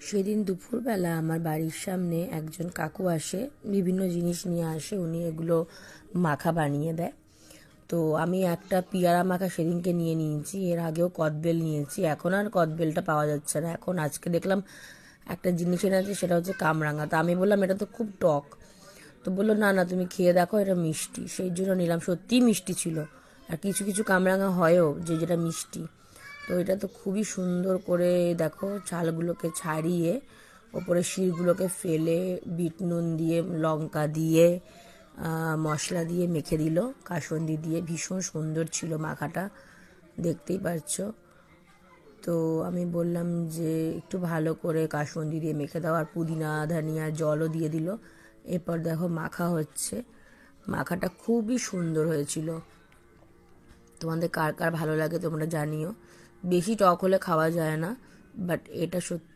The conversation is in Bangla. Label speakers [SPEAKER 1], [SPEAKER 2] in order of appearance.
[SPEAKER 1] সেদিন দুপুরবেলা আমার বাড়ির সামনে একজন কাকু আসে, বিভিন্ন জিনিস নিয়ে আসে, উনি এগুলো মাখা বানিয়ে দেয়। তো আমি একটা পিয়ারা মাখা সেদিনকে নিয়ে নিয়েছি, এর আগেও কদবেল নিয়েছি, এখন আর কদবেলটা পাওয়া যাচ্ছে না। এখন আজকে দেখলাম একটা জিনিস এনেছে, সেটা হচ্ছে কামরাঙা। তো আমি বললাম এটা তো খুব টক, তো বললো না না তুমি খেয়ে দেখো এটা মিষ্টি, সেই জন্য নিলাম। সত্যিই মিষ্টি ছিল, আর কিছু কিছু কামরাঙা হয়ও যেটা মিষ্টি। তো এটা তো খুবই সুন্দর করে দেখো ছালগুলোকে ছাড়িয়ে ওপরে শিরগুলোকে ফেলে বিট নুন দিয়ে লঙ্কা দিয়ে মশলা দিয়ে মেখে দিল, কাসুন্দি দিয়ে। ভীষণ সুন্দর ছিল মাখাটা, দেখতেই পাচ্ছো। তো আমি বললাম যে একটু ভালো করে কাসুন্দি দিয়ে মেখে দাও, আর পুদিনা ধনিয়া জলও দিয়ে দিল। এরপর দেখো মাখা হচ্ছে, মাখাটা খুবই সুন্দর হয়েছিল। তোমাদের কার কার ভালো লাগে তোমরা জানিও। বেশি টক হলে খাওয়া যায় না, বাট এটা সত্যি